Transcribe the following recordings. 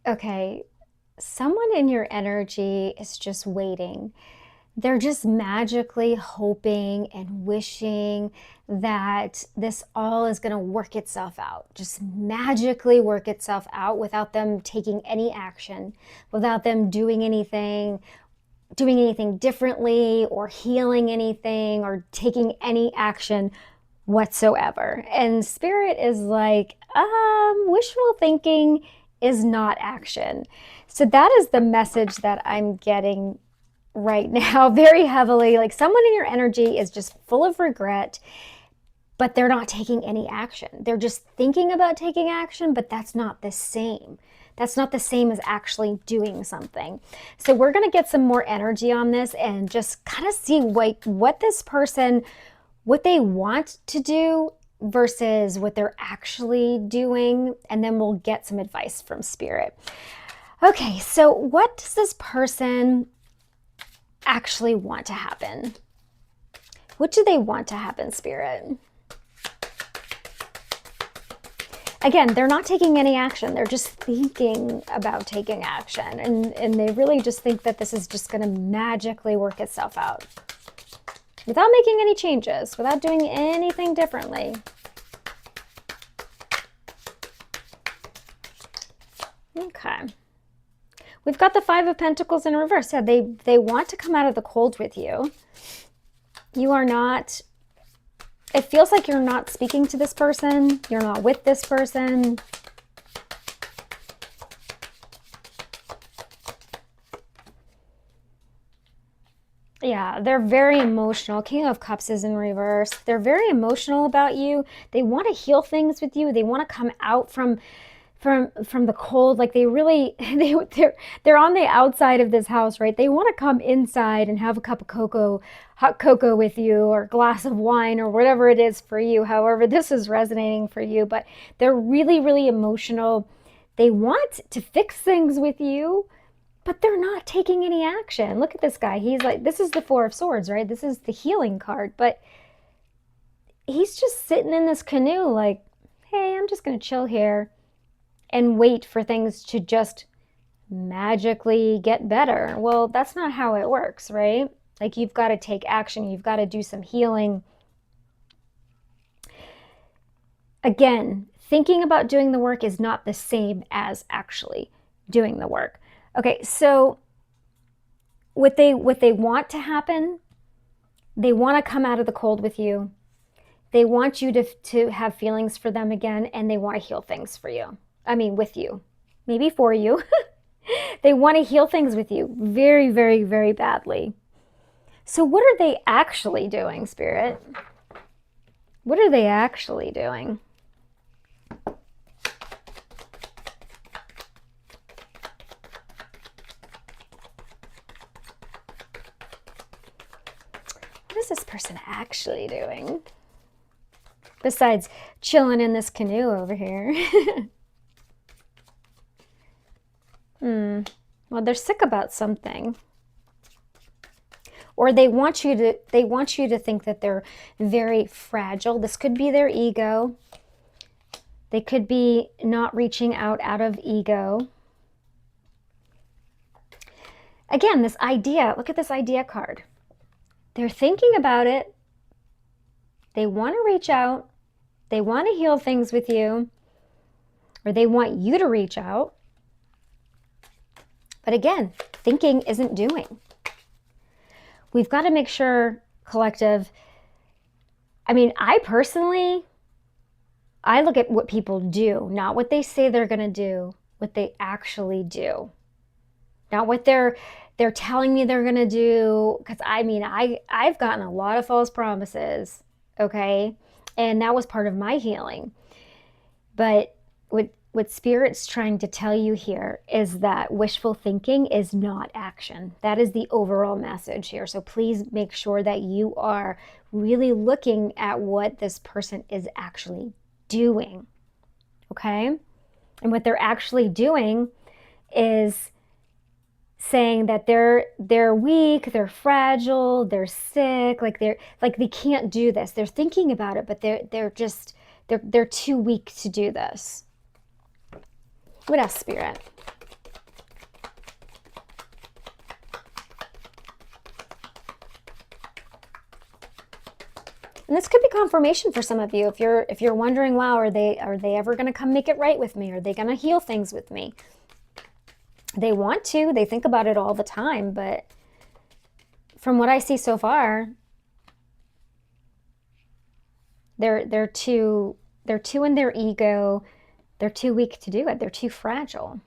Okay, someone in your energy is just waiting. They're just magically hoping and wishing that this all is going to work itself out, just magically work itself out without them taking any action, without them doing anything differently or healing anything or taking any action whatsoever. And spirit is like, wishful thinking is not action. So that is the message that I'm getting right now very heavily. Like someone in your energy is just full of regret, but they're not taking any action. They're just thinking about taking action, but that's not the same. That's not the same as actually doing something. So we're going to get some more energy on this and just kind of see what this person, what they want to do versus what they're actually doing. And then we'll get some advice from spirit. Okay, so what does this person actually want to happen? What do they want to happen, spirit? Again, they're not taking any action. They're just thinking about taking action. And they really just think that this is just going to magically work itself out without making any changes, without doing anything differently. Okay. We've got the Five of Pentacles in reverse. Yeah, they want to come out of the cold with you. You are not, it feels like you're not speaking to this person. You're not with this person. Yeah, they're very emotional. King of Cups is in reverse. They're very emotional about you. They want to heal things with you. They want to come out from the cold. Like they really they're on the outside of this house, right? They want to come inside and have a cup of cocoa, hot cocoa with you, or a glass of wine, or whatever it is for you. However, this is resonating for you, but they're really, really emotional. They want to fix things with you, but they're not taking any action. Look at this guy. He's like, this is the Four of Swords, right? This is the healing card, but he's just sitting in this canoe like, hey, I'm just going to chill here and wait for things to just magically get better. Well, that's not how it works, right? Like you've got to take action. You've got to do some healing. Again, thinking about doing the work is not the same as actually doing the work. Okay, so what they want to happen, they want to come out of the cold with you. They want you to have feelings for them again, and they want to heal things for you. I mean, with you, maybe for you. They want to heal things with you very, very, very badly. So what are they actually doing, Spirit? What are they actually doing? What is this person actually doing? Besides chilling in this canoe over here. Well, they're sick about something. Or they want you to think that they're very fragile. This could be their ego. They could be not reaching out of ego. Again, this idea, look at this idea card. They're thinking about it. They want to reach out. They want to heal things with you, or they want you to reach out. But again, thinking isn't doing. We've got to make sure, collective, I mean, I personally, I look at what people do, not what they say they're going to do, what they actually do. Not what they're telling me they're going to do, because I mean, I've gotten a lot of false promises, okay? And that was part of my healing. But what Spirit's trying to tell you here is that wishful thinking is not action. That is the overall message here. So please make sure that you are really looking at what this person is actually doing, okay? And what they're actually doing is saying that they're weak, they're fragile, they're sick, like they can't do this. They're thinking about it, but they're too weak to do this. What else, Spirit? And this could be confirmation for some of you. If you're wondering, wow, are they ever going to come make it right with me? Are they going to heal things with me? They want to. They think about it all the time, but from what I see so far, they're too in their ego. They're too weak to do it. They're too fragile.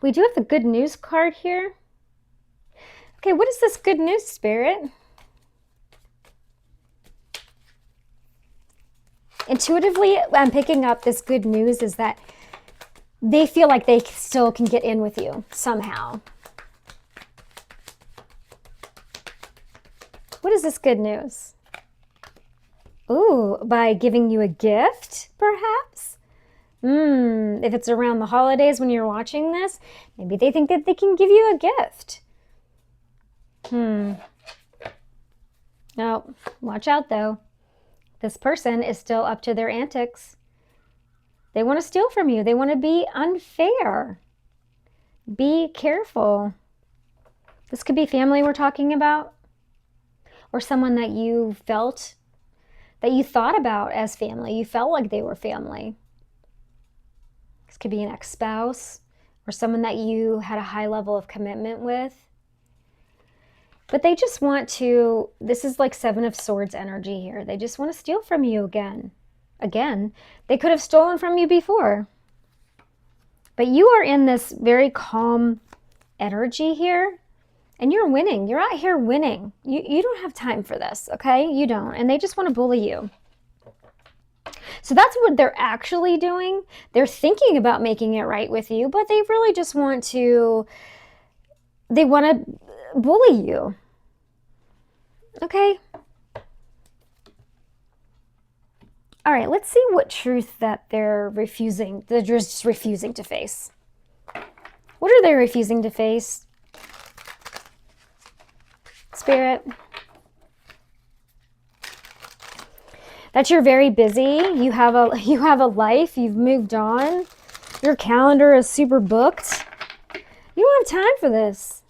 We do have the good news card here. Okay, what is this good news, Spirit? Intuitively, I'm picking up this good news is that they feel like they still can get in with you somehow. What is this good news? Ooh, by giving you a gift, perhaps? If it's around the holidays when you're watching this, maybe they think that they can give you a gift. No, watch out though. This person is still up to their antics. They want to steal from you. They want to be unfair. Be careful. This could be family we're talking about, or someone that you felt, that you thought about as family. You felt like they were family. This could be an ex-spouse or someone that you had a high level of commitment with. But they just want to, this is like Seven of Swords energy here. They just want to steal from you again. They could have stolen from you before. But you are in this very calm energy here. And you're winning. You're out here winning. You don't have time for this, okay? You don't. And they just want to bully you. So that's what they're actually doing. They're thinking about making it right with you, but they really just want to, they want to bully you. Okay? All right, let's see what truth that they're just refusing to face. What are they refusing to face? Spirit. That you're very busy. You have a life. You've moved on. Your calendar is super booked. You don't have time for this.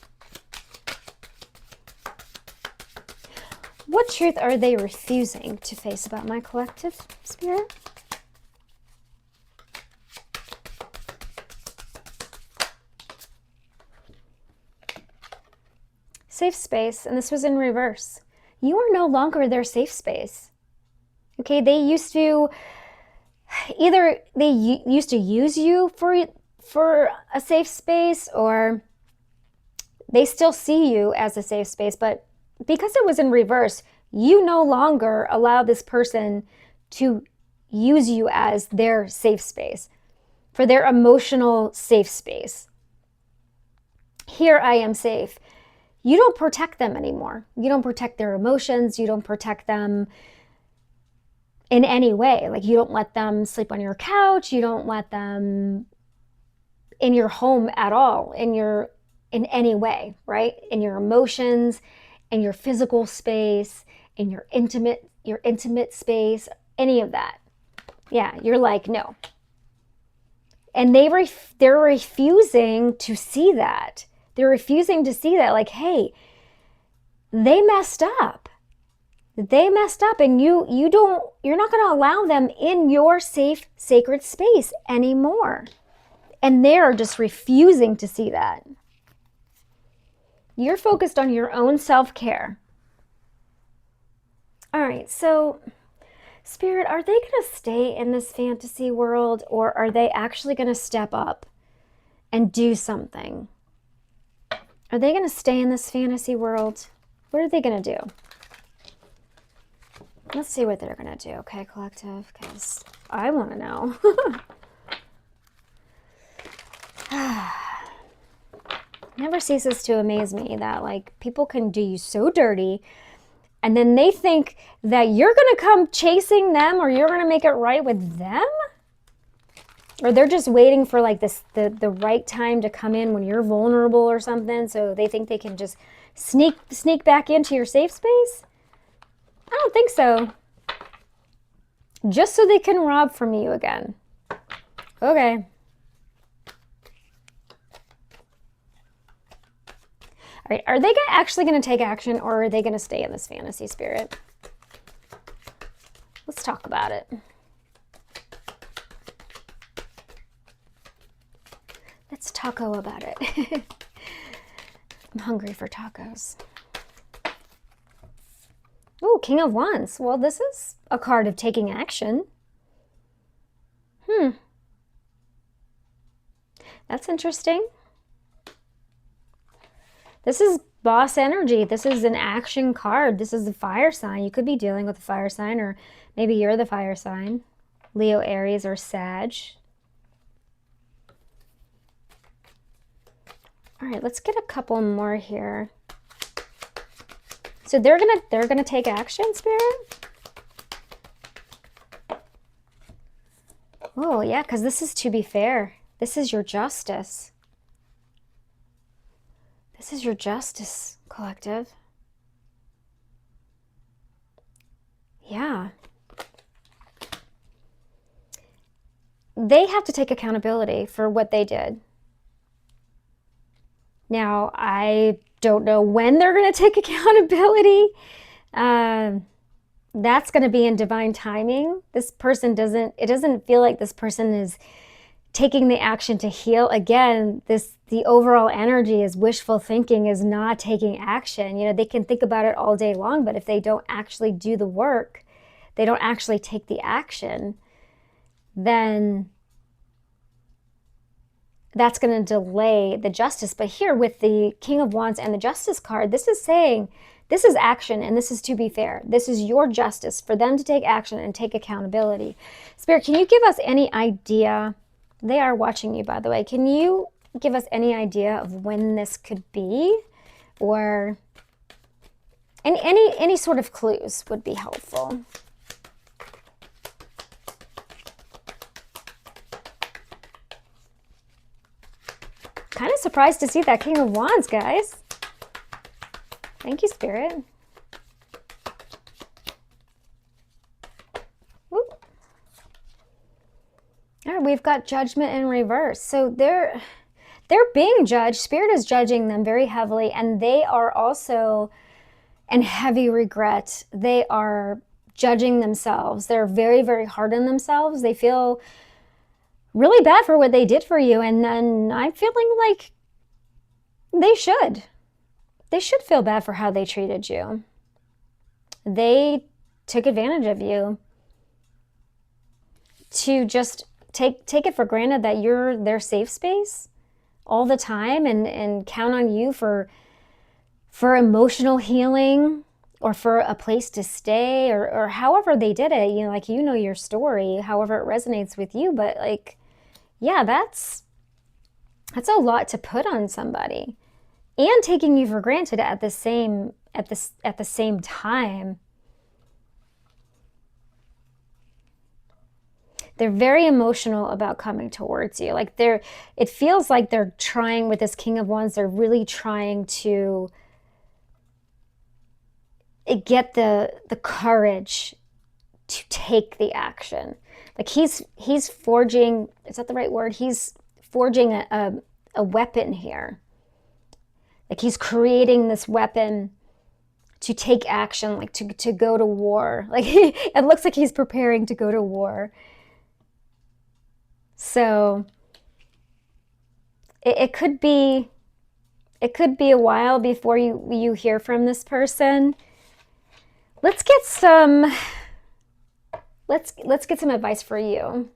What truth are they refusing to face about my collective, Spirit? Safe space, and this was in reverse. You are no longer their safe space. Okay, they used to, either they used to use you for a safe space, or they still see you as a safe space, but because it was in reverse, you no longer allow this person to use you as their safe space, for their emotional safe space. Here I am safe. You don't protect them anymore. You don't protect their emotions. You don't protect them in any way. Like, you don't let them sleep on your couch. You don't let them in your home at all, in any way, right? In your emotions, in your physical space, in your intimate space, any of that. Yeah, you're like, no. And they're refusing to see that. They're refusing to see that, like, hey, they messed up. They messed up, and you're not going to allow them in your safe, sacred space anymore. And they're just refusing to see that. You're focused on your own self-care. All right, so Spirit, are they going to stay in this fantasy world, or are they actually going to step up and do something? Are they going to stay in this fantasy world? What are they going to do? Let's see what they're going to do, okay, collective? Because I want to know. Never ceases to amaze me that, like, people can do you so dirty, and then they think that you're going to come chasing them, or you're going to make it right with them? Or they're just waiting for, like, the right time to come in when you're vulnerable or something, so they think they can just sneak back into your safe space? I don't think so. Just so they can rob from you again. Okay. All right, are they actually going to take action, or are they going to stay in this fantasy, Spirit? talk about it. Let's taco about it. I'm hungry for tacos. Oh, King of Wands. Well, this is a card of taking action. That's interesting. This is boss energy. This is an action card. This is the fire sign. You could be dealing with a fire sign, or maybe you're the fire sign. Leo, Aries, or Sag. All right, let's get a couple more here. So they're gonna take action, Spirit? Oh, yeah, because this is to be fair. This is your justice. This is your justice, collective. Yeah. They have to take accountability for what they did. Now, I don't know when they're going to take accountability. That's going to be in divine timing. This person it doesn't feel like this person is taking the action to heal. Again, the overall energy is wishful thinking, is not taking action. You know, they can think about it all day long, but if they don't actually do the work, they don't actually take the action, then that's going to delay the justice. But here with the King of Wands and the Justice card, this is saying this is action, and this is to be fair. This is your justice for them to take action and take accountability. Spirit, can you give us any idea? They are watching you, by the way. Can you give us any idea of when this could be? Or any sort of clues would be helpful. Kind of surprised to see that King of Wands, guys. Thank you, Spirit. Whoop. All right, we've got Judgment in reverse. So they're being judged. Spirit is judging them very heavily, and they are also in heavy regret. They are judging themselves. They're very, very hard on themselves. They feel really bad for what they did for you, and then I'm feeling like they should. They should feel bad for how they treated you. They took advantage of you to just take it for granted that you're their safe space all the time, and count on you for emotional healing, or for a place to stay, or however they did it. You know, like, you know your story, however it resonates with you, but like, yeah, that's a lot to put on somebody, and taking you for granted at the same time. They're very emotional about coming towards you. Like, it feels like they're trying, with this King of Wands, they're really trying to get the courage to take the action. Like, he's forging, is that the right word? He's forging a weapon here. Like, he's creating this weapon to take action, like to go to war. Like, it looks like he's preparing to go to war. So it could be a while before you hear from this person. Let's get some advice for you.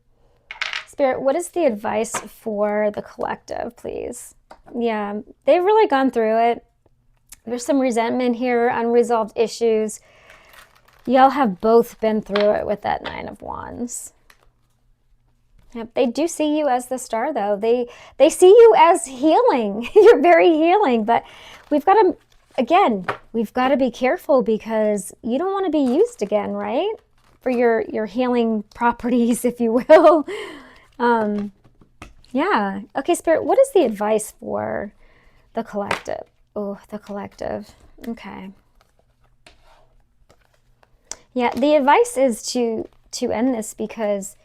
Spirit, what is the advice for the collective, please? Yeah, they've really gone through it. There's some resentment here, unresolved issues. Y'all have both been through it with that Nine of Wands. Yep, they do see you as the star, though. They see you as healing. You're very healing, but we've got to be careful, because you don't want to be used again, right? For your healing properties, if you will. Yeah. Okay, Spirit, what is the advice for the collective? Oh, the collective. Okay. Yeah, the advice is to end this, because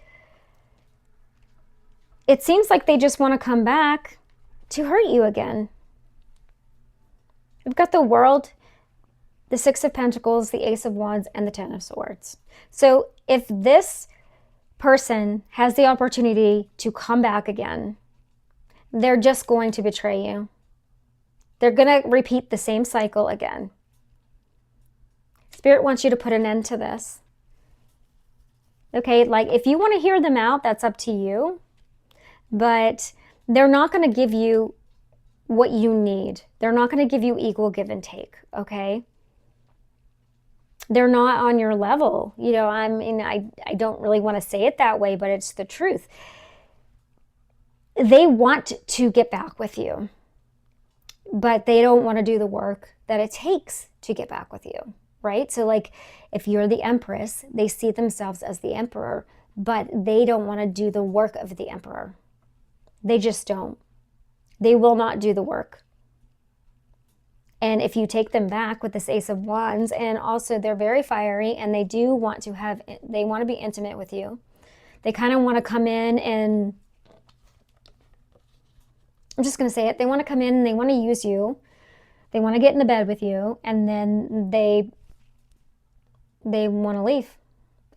it seems like they just want to come back to hurt you again. We've got the World. the Six of Pentacles, the Ace of Wands, and the Ten of Swords. So if this person has the opportunity to come back again, they're just going to betray you. They're going to repeat the same cycle again. Spirit wants you to put an end to this. Okay, like if you want to hear them out, that's up to you. But they're not going to give you what you need. They're not going to give you equal give and take, okay? They're not on your level. You know, I mean, I don't really want to say it that way, but it's the truth. They want to get back with you, but they don't want to do the work that it takes to get back with you, right? So like if you're the Empress, they see themselves as the Emperor, but they don't want to do the work of the Emperor. They just don't. They will not do the work. And if you take them back with this Ace of Wands, and also they're very fiery and they do want to have, they want to be intimate with you. They kind of want to come in and, I'm just going to say it, they want to come in and they want to use you. They want to get in the bed with you, and then they want to leave,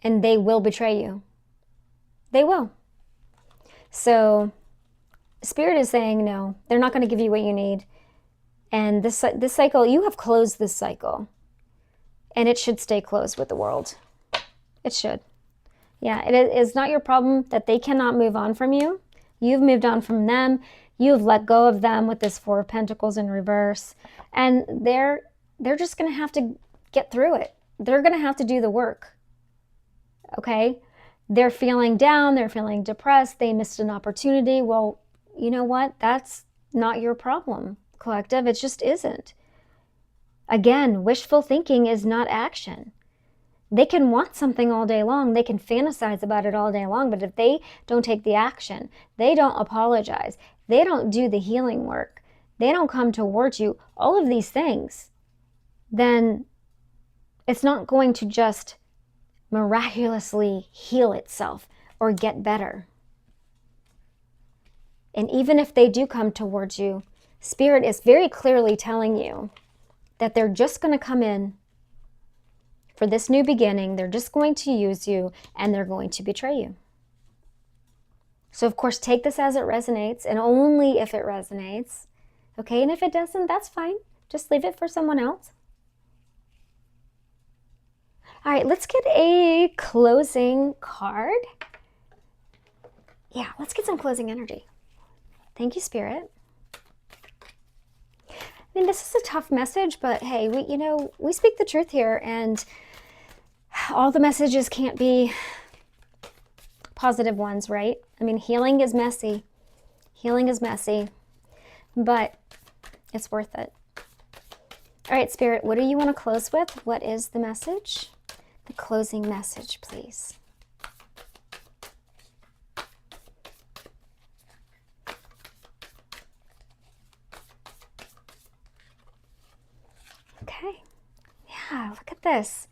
and they will betray you. They will. So Spirit is saying no, they're not going to give you what you need. And this cycle, you have closed this cycle, and it should stay closed with the world. It should. Yeah, it is not your problem that they cannot move on from you. You've moved on from them. You've let go of them with this Four of Pentacles in reverse. And they're just going to have to get through it. They're going to have to do the work. Okay? They're feeling down. They're feeling depressed. They missed an opportunity. Well, you know what? That's not your problem, collective. It just isn't. Again, wishful thinking is not action. They can want something all day long. They can fantasize about it all day long. But if they don't take the action, they don't apologize, they don't do the healing work, they don't come towards you, all of these things, then it's not going to just miraculously heal itself or get better. And even if they do come towards you, Spirit is very clearly telling you that they're just going to come in for this new beginning. They're just going to use you, and they're going to betray you. So of course, take this as it resonates, and only if it resonates. Okay, and if it doesn't, that's fine. Just leave it for someone else. All right, let's get a closing card. Yeah, let's get some closing energy. Thank you, Spirit. I mean, this is a tough message, but hey, we speak the truth here, and all the messages can't be positive ones, right? I mean, healing is messy. Healing is messy, but it's worth it. All right, Spirit, what do you want to close with? What is the message? The closing message, please. Okay. Yeah, look at this.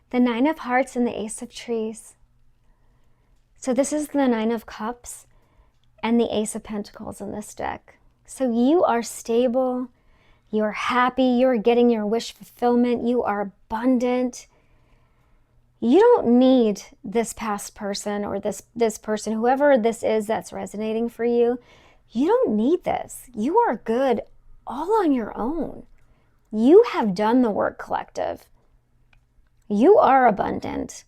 The Nine of Hearts and the Ace of Trees. So this is the Nine of Cups and the Ace of Pentacles in this deck. So you are stable, you're happy, you're getting your wish fulfillment, you are abundant. You don't need this past person or this person, whoever this is that's resonating for you. You don't need this. You are good all on your own. You have done the work, collective. You are abundant.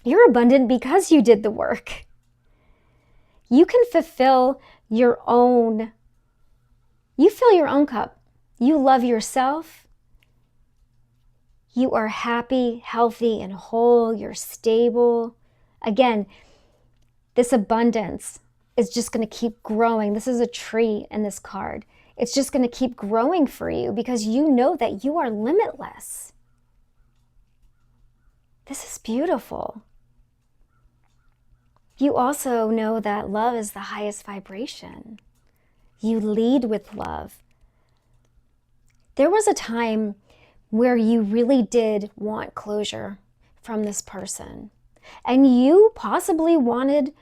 You're abundant because you did the work. You can fulfill your own, you fill your own cup. You love yourself. You are happy, healthy, and whole. You're stable. Again, this abundance is just going to keep growing. This is a tree in this card. It's just going to keep growing for you because you know that you are limitless. This is beautiful. You also know that love is the highest vibration. You lead with love. There was a time where you really did want closure from this person, and you possibly wanted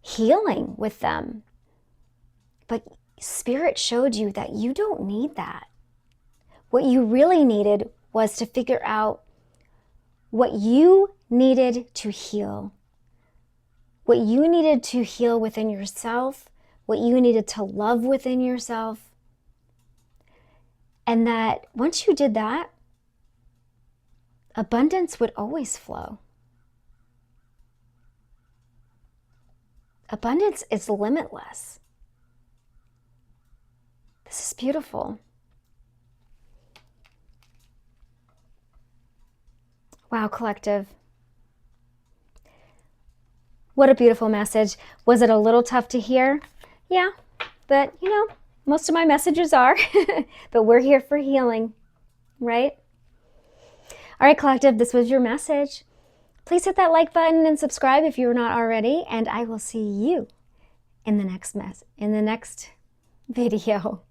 healing with them. But Spirit showed you that you don't need that. What you really needed was to figure out what you needed to heal. What you needed to heal within yourself, what you needed to love within yourself. And that once you did that, abundance would always flow. Abundance is limitless. This is beautiful. Wow, collective. What a beautiful message. Was it a little tough to hear? Yeah, but you know, most of my messages are, but we're here for healing, right? All right, collective, this was your message. Please hit that like button and subscribe if you're not already, and I will see you in the next video.